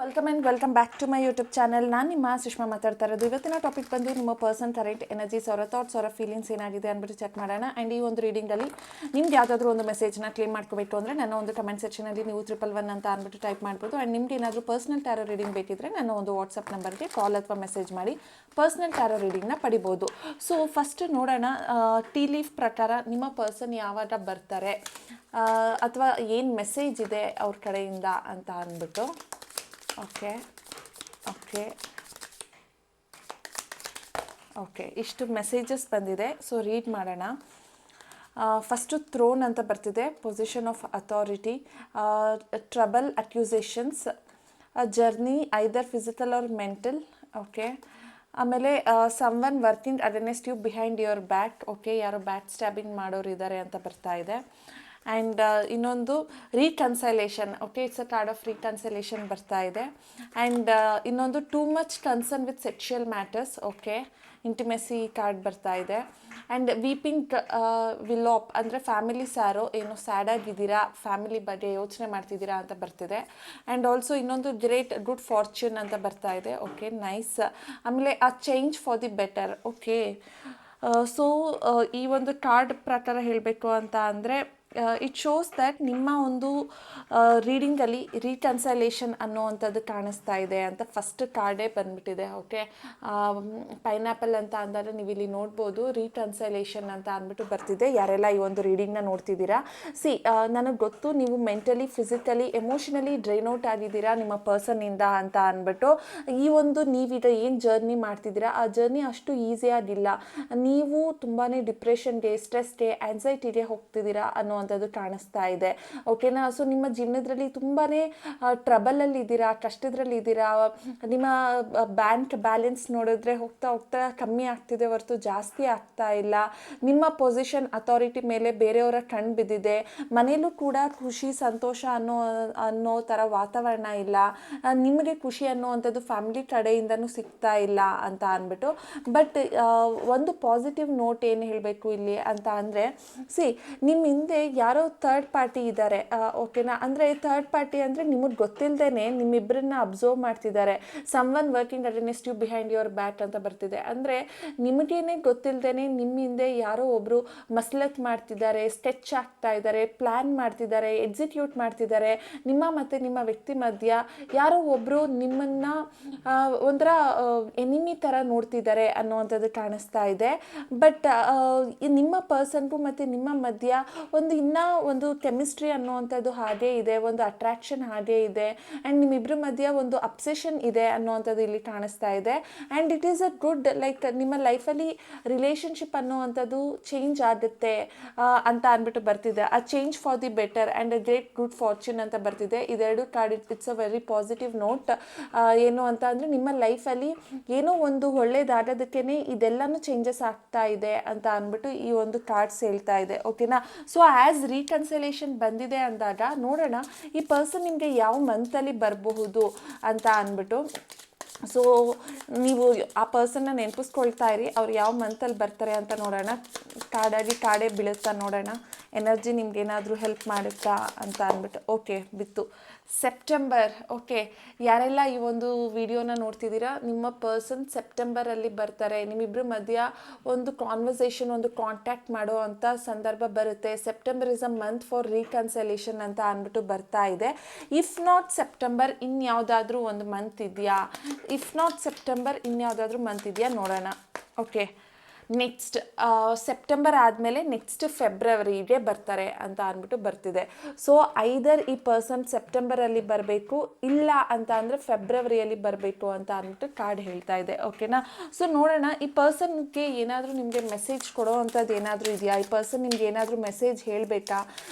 Welcome back to my YouTube channel. ನಾನು ನಿಮ್ಮ ಸುಷ್ಮಾ ಮಾತಾಡ್ತಾ ಇರೋದು. ಇವತ್ತಿನ ಟಾಪಿಕ್ ಬಂದು ನಿಮ್ಮ ಪರ್ಸನ್ ಕರೆಂಟ್ ಎನರ್ಜೀಸ್ ಅವರ ಥಾಟ್ಸ್ ಅವರ ಫೀಲಿಂಗ್ಸ್ ಏನಾಗಿದೆ ಅಂದ್ಬಿಟ್ಟು ಚೆಕ್ ಮಾಡೋಣ. ಆ್ಯಂಡ್ ಈ ಒಂದು ರೀಡಿಂಗಲ್ಲಿ ನಿಮ್ಗೆ ಯಾವುದಾದ್ರೂ ಒಂದು ಮೆಸೇಜ್ನ ಕ್ಲೇಮ್ ಮಾಡ್ಕೋಬೇಕು ಅಂದರೆ ನನ್ನ ಒಂದು ಕಮೆಂಟ್ ಸೆಕ್ಷನಲ್ಲಿ ನೀವು 111 ಅಂತ ಅಂದ್ಬಿಟ್ಟು ಟೈಪ್ ಮಾಡ್ಬೋದು. ಆ್ಯಂಡ್ ನಿಮ್ಗೆ ಏನಾದರೂ ಪರ್ಸನಲ್ ಟ್ಯಾರೋ ರೀಡಿಂಗ್ ಬೇಕಿದ್ರೆ ನನ್ನ ಒಂದು ವಾಟ್ಸಪ್ ನಂಬರ್ಗೆ ಕಾಲ್ ಅಥವಾ ಮೆಸೇಜ್ ಮಾಡಿ ಪರ್ಸನಲ್ ಟ್ಯಾರೋ ರೀಡಿಂಗ್ನ ಪಡಿಬೋದು. ಸೊ ಫಸ್ಟ್ ನೋಡೋಣ, ಟೀ ಲೀಫ್ ಪ್ರಕಾರ ನಿಮ್ಮ ಪರ್ಸನ್ ಯಾವಾಗ ಬರ್ತಾರೆ ಅಥವಾ ಏನು ಮೆಸೇಜ್ ಇದೆ ಅವ್ರ ಕಡೆಯಿಂದ ಅಂತ ಅಂದ್ಬಿಟ್ಟು. ಓಕೆ ಇಷ್ಟು ಮೆಸೇಜಸ್ ಬಂದಿದೆ. ಸೊ ರೀಡ್ ಮಾಡೋಣ. ಫಸ್ಟು ಥ್ರೋನ್ ಅಂತ ಬರ್ತಿದೆ, position of authority, trouble, accusations, journey either physical or mental. Okay ಆಮೇಲೆ someone working against you behind your back. Okay ಯಾರೋ ಬ್ಯಾಕ್ ಸ್ಟ್ಯಾಬಿಂಗ್ ಮಾಡೋರು ಇದ್ದಾರೆ ಅಂತ ಬರ್ತಾ ಇದೆ. ಆ್ಯಂಡ್ ಇನ್ನೊಂದು reconciliation. Okay it's a card of reconciliation ಬರ್ತಾ ಇದೆ. ಆ್ಯಂಡ್ ಇನ್ನೊಂದು too much concern with sexual matters. Okay intimacy card ಬರ್ತಾ ಇದೆ. ಆ್ಯಂಡ್ ವೀಪಿಂಗ್ ವಿಲಾಪ್ ಅಂದರೆ ಫ್ಯಾಮಿಲಿ ಸ್ಯಾರೋ, ಏನೋ ಸ್ಯಾಡ್ ಆಗಿದ್ದೀರಾ, ಫ್ಯಾಮಿಲಿ ಬಗ್ಗೆ ಯೋಚನೆ ಮಾಡ್ತಿದ್ದೀರಾ ಅಂತ ಬರ್ತಿದೆ. ಆ್ಯಂಡ್ ಆಲ್ಸೋ ಇನ್ನೊಂದು ಗ್ರೇಟ್ ಗುಡ್ ಫಾರ್ಚ್ಯೂನ್ ಅಂತ ಬರ್ತಾ ಇದೆ. Okay nice. ಆಮೇಲೆ ಆ change for the better. Okay so ಈ ಒಂದು ಕಾರ್ಡ್ ಪ್ರಕಾರ ಹೇಳಬೇಕು ಅಂತ ಅಂದರೆ ಇಟ್ ಶೋಸ್ ದ್ಯಾಟ್ ನಿಮ್ಮ ಒಂದು ರೀಡಿಂಗಲ್ಲಿ ರೀಕನ್ಸೈಲೇಷನ್ ಅನ್ನೋವಂಥದ್ದು ಕಾಣಿಸ್ತಾ ಇದೆ ಅಂತ ಫಸ್ಟ್ ಕಾರ್ಡೇ ಬಂದ್ಬಿಟ್ಟಿದೆ. ಓಕೆ ಪೈನಾಪಲ್ ಅಂತ ಅಂದಾಗ ನೀವು ಇಲ್ಲಿ ನೋಡ್ಬೋದು ರೀಕನ್ಸೈಲೇಷನ್ ಅಂತ ಅಂದ್ಬಿಟ್ಟು ಬರ್ತಿದೆ. ಯಾರೆಲ್ಲ ಈ ಒಂದು ರೀಡಿಂಗ್ನ ನೋಡ್ತಿದ್ದೀರಾ, ನನಗೆ ಗೊತ್ತು ನೀವು mentally, physically, emotionally drain out ಆಗಿದ್ದೀರಾ ನಿಮ್ಮ ಪರ್ಸನ್ನಿಂದ ಅಂತ ಅಂದ್ಬಿಟ್ಟು. ಈ ಒಂದು ನೀವೀಗ ಏನು ಜರ್ನಿ ಮಾಡ್ತಿದ್ದೀರಾ ಆ ಜರ್ನಿ ಅಷ್ಟು ಈಸಿಯಾಗಿಲ್ಲ. ನೀವು ತುಂಬಾ ಡಿಪ್ರೆಷನ್ಗೆ, ಸ್ಟ್ರೆಸ್ಗೆ, ಆ್ಯನ್ಸೈಟಿಗೆ ಹೋಗ್ತಿದ್ದೀರಾ ಅನ್ನೋ ಅಂಥದ್ದು ಕಾಣಿಸ್ತಾ ಇದೆ. ಓಕೆನಾ. ಸೊ ನಿಮ್ಮ ಜೀವನದಲ್ಲಿ ತುಂಬಾ ಟ್ರಬಲಲ್ಲಿ ಇದ್ದೀರಾ, ಕಷ್ಟದಲ್ಲಿ ಇದ್ದೀರಾ. ನಿಮ್ಮ ಬ್ಯಾಂಕ್ ಬ್ಯಾಲೆನ್ಸ್ ನೋಡಿದ್ರೆ ಹೋಗ್ತಾ ಹೋಗ್ತಾ ಕಮ್ಮಿ ಆಗ್ತಿದೆ ಹೊರತು ಜಾಸ್ತಿ ಆಗ್ತಾ ಇಲ್ಲ. ನಿಮ್ಮ ಪೊಸಿಷನ್ ಅಥಾರಿಟಿ ಮೇಲೆ ಬೇರೆಯವರ ಕಣ್ಣು ಬಿದ್ದಿದೆ. ಮನೇಲೂ ಕೂಡ ಖುಷಿ, ಸಂತೋಷ ಅನ್ನೋ ಥರ ವಾತಾವರಣ ಇಲ್ಲ. ನಿಮಗೆ ಖುಷಿ ಅನ್ನೋವಂಥದ್ದು ಫ್ಯಾಮಿಲಿ ಕಡೆಯಿಂದನೂ ಸಿಗ್ತಾ ಇಲ್ಲ ಅಂತ ಅಂದ್ಬಿಟ್ಟು. ಬಟ್ ಒಂದು ಪಾಸಿಟಿವ್ ನೋಟ್ ಏನು ಹೇಳಬೇಕು ಇಲ್ಲಿ ಅಂತ ಅಂದರೆ, ನಿಮ್ಮ ಹಿಂದೆ ಯಾರೋ ಥರ್ಡ್ ಪಾರ್ಟಿ ಇದ್ದಾರೆ. ಓಕೆನಾ. ಅಂದರೆ ಥರ್ಡ್ ಪಾರ್ಟಿ ಅಂದರೆ ನಿಮಗೆ ಗೊತ್ತಿಲ್ಲದೇ ನಿಮ್ಮಿಬ್ಬರನ್ನ ಅಬ್ಸರ್ವ್ ಮಾಡ್ತಿದ್ದಾರೆ. Someone working against you behind your back ಅಂತ ಬರ್ತಿದೆ. ಅಂದರೆ ನಿಮಗೇನೆ ಗೊತ್ತಿಲ್ಲದೇ ನಿಮ್ಮ ಹಿಂದೆ ಯಾರೋ ಒಬ್ಬರು ಮಸ್ಲತ್ ಮಾಡ್ತಿದ್ದಾರೆ, ಸ್ಕೆಚ್ ಆಗ್ತಾ ಇದ್ದಾರೆ, ಪ್ಲ್ಯಾನ್ ಮಾಡ್ತಿದ್ದಾರೆ, ಎಕ್ಸಿಕ್ಯೂಟ್ ಮಾಡ್ತಿದ್ದಾರೆ. ನಿಮ್ಮ ಮತ್ತು ನಿಮ್ಮ ವ್ಯಕ್ತಿ ಮಧ್ಯ ಯಾರೋ ಒಬ್ಬರು ನಿಮ್ಮನ್ನು ಒಂಥರ ಎನಿಮಿ ಥರ ನೋಡ್ತಿದ್ದಾರೆ ಅನ್ನೋವಂಥದ್ದು ಕಾಣಿಸ್ತಾ ಇದೆ. ಬಟ್ ನಿಮ್ಮ ಪರ್ಸನ್ಗೂ ಮತ್ತು ನಿಮ್ಮ ಮಧ್ಯ ಇನ್ನೂ ಒಂದು ಕೆಮಿಸ್ಟ್ರಿ ಅನ್ನೋವಂಥದ್ದು ಹಾಗೇ ಇದೆ, ಒಂದು ಅಟ್ರಾಕ್ಷನ್ ಹಾಗೇ ಇದೆ. ಆ್ಯಂಡ್ ನಿಮ್ಮಿಬ್ಬರ ಮಧ್ಯ ಒಂದು ಅಬ್ಸೆಷನ್ ಇದೆ ಅನ್ನೋವಂಥದ್ದು ಇಲ್ಲಿ ಕಾಣಿಸ್ತಾ ಇದೆ. And it is a good, like ನಿಮ್ಮ ಲೈಫಲ್ಲಿ ರಿಲೇಷನ್ಶಿಪ್ ಅನ್ನೋವಂಥದ್ದು ಚೇಂಜ್ ಆಗುತ್ತೆ ಅಂತ ಅಂದ್ಬಿಟ್ಟು ಬರ್ತಿದೆ. ಆ change for the better and a great good fortune ಅಂತ ಬರ್ತಿದೆ. ಇದೆರಡು card it's a very positive note. ಏನು ಅಂತ ಅಂದರೆ ನಿಮ್ಮ ಲೈಫಲ್ಲಿ ಏನೋ ಒಂದು ಒಳ್ಳೇದಾಗೋದಕ್ಕೇ ಇದೆಲ್ಲನೂ ಚೇಂಜಸ್ ಆಗ್ತಾ ಇದೆ ಅಂತ ಅಂದ್ಬಿಟ್ಟು ಈ ಒಂದು ಕಾರ್ಡ್ಸ್ ಹೇಳ್ತಾ ಇದೆ. ಓಕೆನಾ. ಸೊ ಆ್ಯಸ್ ರೀಕನ್ಸಲೇಷನ್ ಬಂದಿದೆ ಅಂದಾಗ ನೋಡೋಣ ಈ ಪರ್ಸನ್ ನಿಮಗೆ ಯಾವ ಮಂತಲ್ಲಿ ಬರಬಹುದು ಅಂತ ಅಂದ್ಬಿಟ್ಟು. ಸೊ ನೀವು ಆ ಪರ್ಸನ್ನ ನೆನಪಿಸ್ಕೊಳ್ತಾ ಇರಿ, ಅವ್ರು ಯಾವ ಮಂತಲ್ಲಿ ಬರ್ತಾರೆ ಅಂತ ನೋಡೋಣ. ಕಾಡೇ ಬೀಳುತ್ತಾ ನೋಡೋಣ, ಎನರ್ಜಿ ನಿಮ್ಗೆ ಏನಾದರೂ ಹೆಲ್ಪ್ ಮಾಡುತ್ತಾ ಅಂತ ಅಂದ್ಬಿಟ್ಟು. ಓಕೆ ಬಿತ್ತು ಸೆಪ್ಟೆಂಬರ್. ಓಕೆ ಯಾರೆಲ್ಲ ಈ ಒಂದು ವಿಡಿಯೋನ ನೋಡ್ತಿದ್ದೀರಾ, ನಿಮ್ಮ ಪರ್ಸನ್ ಸೆಪ್ಟೆಂಬರಲ್ಲಿ ಬರ್ತಾರೆ. ನಿಮ್ಮಿಬ್ಬರ ಮಧ್ಯ ಒಂದು ಕಾನ್ವರ್ಸೇಷನ್, ಒಂದು ಕಾಂಟ್ಯಾಕ್ಟ್ ಮಾಡೋ ಅಂಥ ಸಂದರ್ಭ ಬರುತ್ತೆ. September is a month for reconciliation ಅಂತ ಅಂದ್ಬಿಟ್ಟು ಬರ್ತಾ ಇದೆ. ಇಫ್ ನಾಟ್ ಸೆಪ್ಟೆಂಬರ್ ಇನ್ಯಾವುದಾದ್ರೂ ಒಂದು ಮಂತ್ ಇದೆಯಾ, ಇಫ್ ನಾಟ್ ಸೆಪ್ಟೆಂಬರ್ ಇನ್ಯಾವುದಾದ್ರೂ ಮಂತ್ ಇದೆಯಾ ನೋಡೋಣ. ಓಕೆ ನೆಕ್ಸ್ಟ್ ಸೆಪ್ಟೆಂಬರ್ ಆದಮೇಲೆ ನೆಕ್ಸ್ಟ್ ಫೆಬ್ರವರಿಗೆ ಬರ್ತಾರೆ ಅಂತ ಅಂದ್ಬಿಟ್ಟು ಬರ್ತಿದೆ. ಸೊ ಐದರ್ ಈ ಪರ್ಸನ್ ಸೆಪ್ಟೆಂಬರಲ್ಲಿ ಬರಬೇಕು, ಇಲ್ಲ ಅಂತ ಅಂದರೆ ಫೆಬ್ರವರಿಯಲ್ಲಿ ಬರಬೇಕು ಅಂತ ಅಂದ್ಬಿಟ್ಟು ಕಾರ್ಡ್ ಹೇಳ್ತಾ ಇದೆ. ಓಕೆನಾ. ಸೊ ನೋಡೋಣ ಈ ಪರ್ಸನ್ಗೆ ಏನಾದರೂ ನಿಮಗೆ ಮೆಸೇಜ್ ಕೊಡೋ ಅಂಥದ್ದು ಏನಾದರೂ ಇದೆಯಾ, ಈ ಪರ್ಸನ್ ನಿಮ್ಗೆ ಏನಾದರೂ ಮೆಸೇಜ್ ಹೇಳಬೇಕಾ,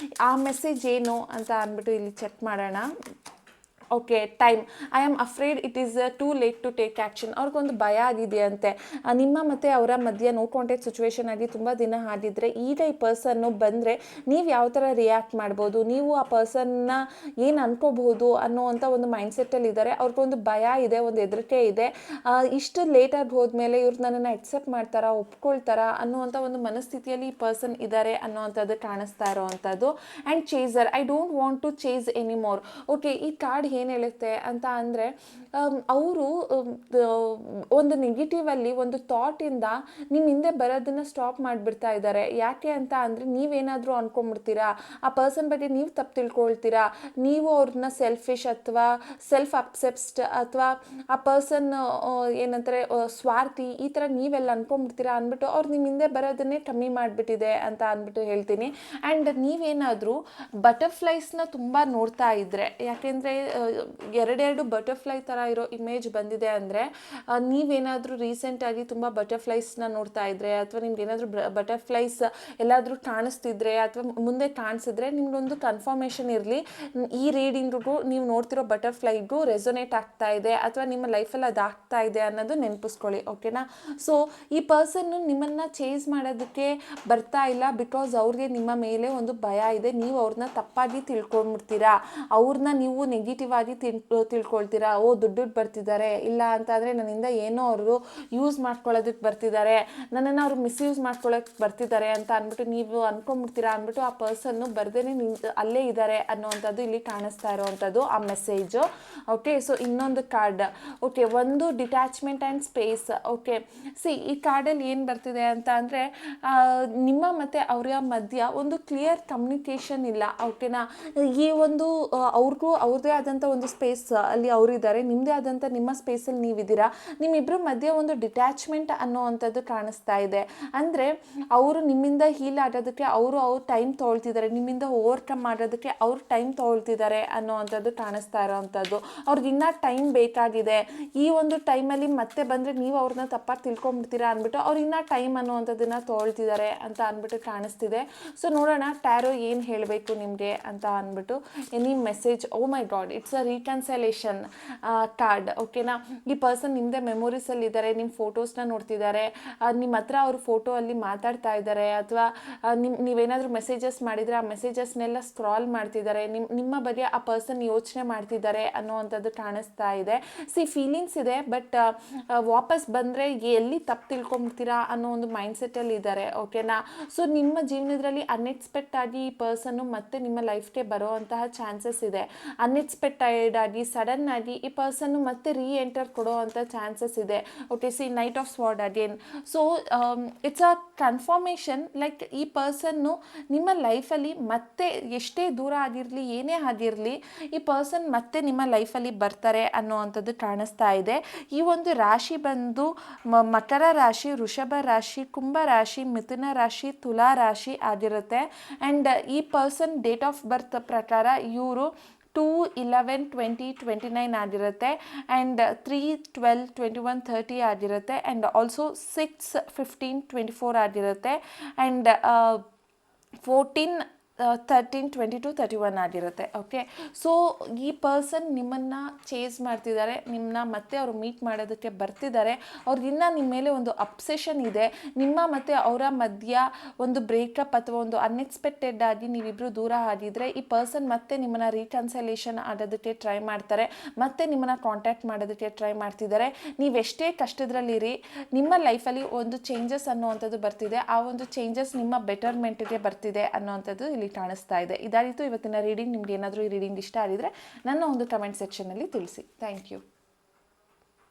ಆ ಮೆಸೇಜ್ ಏನು ಅಂತ ಅಂದ್ಬಿಟ್ಟು ಇಲ್ಲಿ ಚೆಕ್ ಮಾಡೋಣ. Okay time. I am afraid it is too late to take action. ಅವ್ರಿಗೊಂದು ಭಯ ಆಗಿದೆಯಂತೆ. ನಿಮ್ಮ ಮತ್ತು ಅವರ ಮಧ್ಯೆ ನೋ ಕಾಂಟ್ಯಾಕ್ಟ್ ಸಿಚುವೇಶನ್ ಆಗಿ ತುಂಬ ದಿನ ಆಗಿದ್ದರೆ ಈಗ ಈ ಪರ್ಸನ್ನು ಬಂದರೆ ನೀವು ಯಾವ ಥರ ರಿಯಾಕ್ಟ್ ಮಾಡ್ಬೋದು, ನೀವು ಆ ಪರ್ಸನ್ನ ಏನು ಅನ್ಕೋಬಹುದು ಅನ್ನೋವಂಥ ಒಂದು ಮೈಂಡ್ಸೆಟ್ಟಲ್ಲಿ ಇದ್ದಾರೆ. ಅವ್ರಿಗೊಂದು ಭಯ ಇದೆ, ಒಂದು ಹೆದರಿಕೆ ಇದೆ. ಇಷ್ಟು ಲೇಟಾಗಿ ಹೋದ್ಮೇಲೆ ಇವ್ರು ನನ್ನನ್ನು ಎಕ್ಸೆಪ್ಟ್ ಮಾಡ್ತಾರಾ, ಒಪ್ಕೊಳ್ತಾರಾ ಅನ್ನುವಂಥ ಒಂದು ಮನಸ್ಥಿತಿಯಲ್ಲಿ ಈ ಪರ್ಸನ್ ಇದ್ದಾರೆ ಅನ್ನೋವಂಥದ್ದು ಕಾಣಿಸ್ತಾ ಇರೋವಂಥದ್ದು. And chaser, I don't want to chase anymore. Okay ಈ ಕಾರ್ಡ್ ಏನು ಹೇಳುತ್ತೆ ಅಂತ ಅಂದರೆ ಅವರು ಒಂದು ನೆಗೆಟಿವಲ್ಲಿ ಒಂದು ಥಾಟಿಂದ ನಿಮ್ಮ ಹಿಂದೆ ಬರೋದನ್ನು ಸ್ಟಾಪ್ ಮಾಡಿಬಿಡ್ತಾ ಇದ್ದಾರೆ. ಯಾಕೆ ಅಂತ ಅಂದರೆ ನೀವೇನಾದರೂ ಅಂದ್ಕೊಂಬಿಡ್ತೀರಾ, ಆ ಪರ್ಸನ್ ಬಗ್ಗೆ ನೀವು ತಪ್ಪು ತಿಳ್ಕೊಳ್ತೀರಾ, ನೀವು ಅವ್ರನ್ನ ಸೆಲ್ಫಿಶ್ ಅಥವಾ ಸೆಲ್ಫ್ ಅಬ್ಸೆಸ್ಡ್ ಅಥವಾ ಆ ಪರ್ಸನ್ ಏನಂತಾರೆ ಸ್ವಾರ್ಥಿ, ಈ ಥರ ನೀವೆಲ್ಲ ಅಂದ್ಕೊಂಬಿಡ್ತೀರಾ ಅಂದ್ಬಿಟ್ಟು ಅವ್ರು ನಿಮ್ಮ ಹಿಂದೆ ಬರೋದನ್ನೇ ಕಮ್ಮಿ ಮಾಡಿಬಿಟ್ಟಿದೆ ಅಂತ ಅಂದ್ಬಿಟ್ಟು ಹೇಳ್ತೀನಿ. ಆ್ಯಂಡ್ ನೀವೇನಾದರೂ ಬಟರ್ಫ್ಲೈಸ್ನ ತುಂಬ ನೋಡ್ತಾ ಇದ್ದರೆ, ಯಾಕೆಂದರೆ ಎರಡೆರಡು ಬಟರ್ಫ್ಲೈ ಥರ ಇರೋ ಇಮೇಜ್ ಬಂದಿದೆ ಅಂದರೆ ನೀವೇನಾದರೂ ರೀಸೆಂಟಾಗಿ ತುಂಬ ಬಟರ್ಫ್ಲೈಸ್ನ ನೋಡ್ತಾ ಇದ್ದರೆ ಅಥವಾ ನಿಮ್ಗೆ ಏನಾದರೂ ಬಟರ್ಫ್ಲೈಸ್ ಎಲ್ಲಾದರೂ ಕಾಣಿಸ್ತಿದ್ರೆ ಅಥವಾ ಮುಂದೆ ಕಾಣಿಸಿದ್ರೆ ನಿಮ್ಗೊಂದು ಕನ್ಫರ್ಮೇಷನ್ ಇರಲಿ, ಈ ರೀಡಿಂಗಿಗೂ ನೀವು ನೋಡ್ತಿರೋ ಬಟರ್ಫ್ಲೈಗೂ ರೆಸೊನೇಟ್ ಆಗ್ತಾ ಇದೆ ಅಥವಾ ನಿಮ್ಮ ಲೈಫಲ್ಲಿ ಅದು ಆಗ್ತಾ ಇದೆ ಅನ್ನೋದು ನೆನಪಿಸ್ಕೊಳ್ಳಿ. ಓಕೆನಾ? ಸೊ ಈ ಪರ್ಸನ್ನು ನಿಮ್ಮನ್ನು ಚೇಸ್ ಮಾಡೋದಕ್ಕೆ ಬರ್ತಾ ಇಲ್ಲ ಬಿಕಾಸ್ ಅವ್ರಿಗೆ ನಿಮ್ಮ ಮೇಲೆ ಒಂದು ಭಯ ಇದೆ. ನೀವು ಅವ್ರನ್ನ ತಪ್ಪಾಗಿ ತಿಳ್ಕೊಂಡ್ಬಿಡ್ತೀರಾ, ಅವ್ರನ್ನ ನೀವು ನೆಗೆಟಿವ್ ಆಗಿ ತಿಳ್ಕೊಳ್ತೀರಾ. ದುಡ್ಡು ಬರ್ತಿದ್ದಾರೆ, ಇಲ್ಲ ಅಂತ ಅಂದರೆ ನನ್ನಿಂದ ಏನೋ ಅವರು ಯೂಸ್ ಮಾಡ್ಕೊಳ್ಳೋದಕ್ಕೆ ಬರ್ತಿದ್ದಾರೆ, ನನ್ನನ್ನು ಅವರು ಮಿಸ್ಯೂಸ್ ಮಾಡ್ಕೊಳ್ಳೋಕ್ಕೆ ಬರ್ತಿದ್ದಾರೆ ಅಂತ ಅಂದ್ಬಿಟ್ಟು ನೀವು ಅಂದ್ಕೊಂಡ್ಬಿಡ್ತೀರಾ ಅಂದ್ಬಿಟ್ಟು ಆ ಪರ್ಸನ್ನು ಬರ್ದೇನೆ ಅಲ್ಲೇ ಇದ್ದಾರೆ ಅನ್ನೋವಂಥದ್ದು ಇಲ್ಲಿ ಕಾಣಿಸ್ತಾ ಇರೋವಂಥದ್ದು ಆ ಮೆಸೇಜು. ಓಕೆ, ಸೊ ಇನ್ನೊಂದು ಕಾರ್ಡ್. ಓಕೆ, ಒಂದು ಡಿಟ್ಯಾಚ್ಮೆಂಟ್ ಆ್ಯಂಡ್ ಸ್ಪೇಸ್. ಓಕೆ, ಈ ಕಾರ್ಡಲ್ಲಿ ಏನು ಬರ್ತಿದೆ ಅಂತ ಅಂದರೆ ನಿಮ್ಮ ಮತ್ತು ಅವರ ಮಧ್ಯ ಒಂದು ಕ್ಲಿಯರ್ ಕಮ್ಯುನಿಕೇಷನ್ ಇಲ್ಲ. ಓಕೆನಾ? ಈ ಒಂದು ಅವ್ರಿಗೂ ಅವ್ರದ್ದೇ ಆದಂಥ ಒಂದು ಸ್ಪೇಸ್ ಅಲ್ಲಿ ಅವರಿದ್ದಾರೆ, ನಿಮ್ಮದೇ ಆದಂಥ ನಿಮ್ಮ ಸ್ಪೇಸಲ್ಲಿ ನೀವಿದ್ದೀರಾ. ನಿಮ್ಮಿಬ್ಬರ ಮಧ್ಯೆ ಒಂದು ಡಿಟ್ಯಾಚ್ಮೆಂಟ್ ಅನ್ನೋವಂಥದ್ದು ಕಾಣಿಸ್ತಾ ಇದೆ. ಅಂದರೆ ಅವರು ನಿಮ್ಮಿಂದ ಹೀಲ್ ಆಗೋದಕ್ಕೆ ಅವರು ಟೈಮ್ ತೊಗೊಳ್ತಿದ್ದಾರೆ, ನಿಮ್ಮಿಂದ ಓವರ್ಕಮ್ ಮಾಡೋದಕ್ಕೆ ಅವ್ರು ಟೈಮ್ ತೊಗೊಳ್ತಿದ್ದಾರೆ ಅನ್ನೋವಂಥದ್ದು ಕಾಣಿಸ್ತಾ ಇರೋವಂಥದ್ದು. ಅವ್ರಿಗೆ ಇನ್ನೂ ಟೈಮ್ ಬೇಕಾಗಿದೆ. ಈ ಒಂದು ಟೈಮಲ್ಲಿ ಮತ್ತೆ ಬಂದರೆ ನೀವು ಅವ್ರನ್ನ ತಪ್ಪಾಗಿ ತಿಳ್ಕೊಂಬಿಡ್ತೀರಾ ಅಂದ್ಬಿಟ್ಟು ಅವ್ರು ಇನ್ನೂ ಟೈಮ್ ಅನ್ನೋವಂಥದ್ದನ್ನು ತೊಗೊಳ್ತಿದ್ದಾರೆ ಅಂತ ಅಂದ್ಬಿಟ್ಟು ಕಾಣಿಸ್ತಿದೆ. ಸೊ ನೋಡೋಣ ಟ್ಯಾರೋ ಏನು ಹೇಳಬೇಕು ನಿಮಗೆ ಅಂತ ಅಂದ್ಬಿಟ್ಟು. Any message? Oh my god, it's a reconciliation card. ಓಕೆನಾ? ಈ ಪರ್ಸನ್ ನಿಮ್ಮದೇ ಮೆಮೊರೀಸಲ್ಲಿ ಇದ್ದಾರೆ, ನಿಮ್ಮ ಫೋಟೋಸ್ನ ನೋಡ್ತಿದ್ದಾರೆ, ನಿಮ್ಮ ಹತ್ರ ಅವ್ರ ಫೋಟೋ ಅಲ್ಲಿ ಮಾತಾಡ್ತಾ ಇದ್ದಾರೆ ಅಥವಾ ನೀವೇನಾದರೂ ಮೆಸೇಜಸ್ ಮಾಡಿದರೆ ಆ ಮೆಸೇಜಸ್ನೆಲ್ಲ ಸ್ಕ್ರಾಲ್ ಮಾಡ್ತಿದ್ದಾರೆ, ನಿಮ್ಮ ಬಗ್ಗೆ ಆ ಪರ್ಸನ್ ಯೋಚನೆ ಮಾಡ್ತಿದ್ದಾರೆ ಅನ್ನೋವಂಥದ್ದು ಕಾಣಿಸ್ತಾ ಇದೆ. ಫೀಲಿಂಗ್ಸ್ ಇದೆ, ಬಟ್ ವಾಪಸ್ ಬಂದರೆ ಎಲ್ಲಿ ತಪ್ಪು ತಿಳ್ಕೊಂಬಿಡ್ತೀರಾ ಅನ್ನೋ ಒಂದು ಮೈಂಡ್ಸೆಟ್ಟಲ್ಲಿ ಇದ್ದಾರೆ. ಓಕೆನಾ? ಸೊ ನಿಮ್ಮ ಜೀವನದಲ್ಲಿ ಅನ್ಎಕ್ಸ್ಪೆಕ್ಟ್ ಆಗಿ ಈ ಪರ್ಸನ್ನು ಮತ್ತೆ ನಿಮ್ಮ ಲೈಫ್ಗೆ ಬರೋವಂತಹ ಚಾನ್ಸಸ್ ಇದೆ. ಅನ್ಎಕ್ಸ್ಪೆಕ್ಟೆಡ್ ಆಗಿ ಸಡನ್ ಆಗಿ ಈ ಪರ್ಸನ್ನು ಮತ್ತೆ ಎಂಟರ್ ಕೊಡೋ ಅಂಥ ಚಾನ್ಸಸ್ ಇದೆ. Okay, knight of sword again. So it's a confirmation, like ಈ ಪರ್ಸನ್ನು ನಿಮ್ಮ ಲೈಫಲ್ಲಿ ಮತ್ತೆ ಎಷ್ಟೇ ದೂರ ಆಗಿರಲಿ, ಏನೇ ಆಗಿರಲಿ, ಈ ಪರ್ಸನ್ ಮತ್ತೆ ನಿಮ್ಮ ಲೈಫಲ್ಲಿ ಬರ್ತಾರೆ ಅನ್ನೋವಂಥದ್ದು ಕಾಣಿಸ್ತಾ ಇದೆ. ಈ ಒಂದು ರಾಶಿ ಬಂದು ಮಕರ ರಾಶಿ, ವೃಷಭ ರಾಶಿ, ಕುಂಭ ರಾಶಿ, ಮಿಥುನ ರಾಶಿ, ತುಲಾ ರಾಶಿ ಆಗಿರುತ್ತೆ. ಆ್ಯಂಡ್ ಈ ಪರ್ಸನ್ ಡೇಟ್ ಆಫ್ ಬರ್ತ್ ಪ್ರಕಾರ ಇವರು 2/11/2029 ಆಗಿರುತ್ತೆ. ಆ್ಯಂಡ್ 3/12/21/30 ಆಗಿರುತ್ತೆ. ಆ್ಯಂಡ್ ಆಲ್ಸೋ 6/15/24 ಆಗಿರುತ್ತೆ. ಆ್ಯಂಡ್ 14/13/22/31 ಆಗಿರುತ್ತೆ. ಓಕೆ, ಸೊ ಈ ಪರ್ಸನ್ ನಿಮ್ಮನ್ನು ಚೇಸ್ ಮಾಡ್ತಿದ್ದಾರೆ, ನಿಮ್ಮನ್ನ ಮತ್ತೆ ಅವರು ಮೀಟ್ ಮಾಡೋದಕ್ಕೆ ಬರ್ತಿದ್ದಾರೆ. ಅವ್ರಿಗಿನ್ನ ನಿಮ್ಮ ಮೇಲೆ ಒಂದು ಅಬ್ಸೆಷನ್ ಇದೆ. ನಿಮ್ಮ ಮತ್ತು ಅವರ ಮಧ್ಯ ಒಂದು ಬ್ರೇಕಪ್ ಅಥವಾ ಒಂದು ಅನ್ಎಕ್ಸ್ಪೆಕ್ಟೆಡ್ ಆಗಿ ನೀವಿಬ್ಬರು ದೂರ ಆಗಿದ್ರೆ ಈ ಪರ್ಸನ್ ಮತ್ತೆ ನಿಮ್ಮನ್ನು ರೀಕನ್ಸಲೇಷನ್ ಆಗೋದಕ್ಕೆ ಟ್ರೈ ಮಾಡ್ತಾರೆ, ಮತ್ತೆ ನಿಮ್ಮನ್ನು ಕಾಂಟ್ಯಾಕ್ಟ್ ಮಾಡೋದಕ್ಕೆ ಟ್ರೈ ಮಾಡ್ತಿದ್ದಾರೆ. ನೀವೆಷ್ಟೇ ಕಷ್ಟದಲ್ಲಿರಿ, ನಿಮ್ಮ ಲೈಫಲ್ಲಿ ಒಂದು ಚೇಂಜಸ್ ಅನ್ನೋವಂಥದ್ದು ಬರ್ತಿದೆ. ಆ ಒಂದು ಚೇಂಜಸ್ ನಿಮ್ಮ ಬೆಟರ್ಮೆಂಟ್ಗೆ ಬರ್ತಿದೆ ಅನ್ನೋವಂಥದ್ದು ಇಲ್ಲಿ ಕಾಣಿಸ್ತಾ ಇದೆ. ಇದಾಗಿತ್ತು ಇವತ್ತಿನ ರೀಡಿಂಗ್. ನಿಮ್ಗೆ ಏನಾದರೂ ಈ ರೀಡಿಂಗ್ ಇಷ್ಟ ಆಗಿದ್ರೆ ನನ್ನ ಒಂದು ಕಮೆಂಟ್ ಸೆಕ್ಷನಲ್ಲಿ ತಿಳಿಸಿ. Thank you.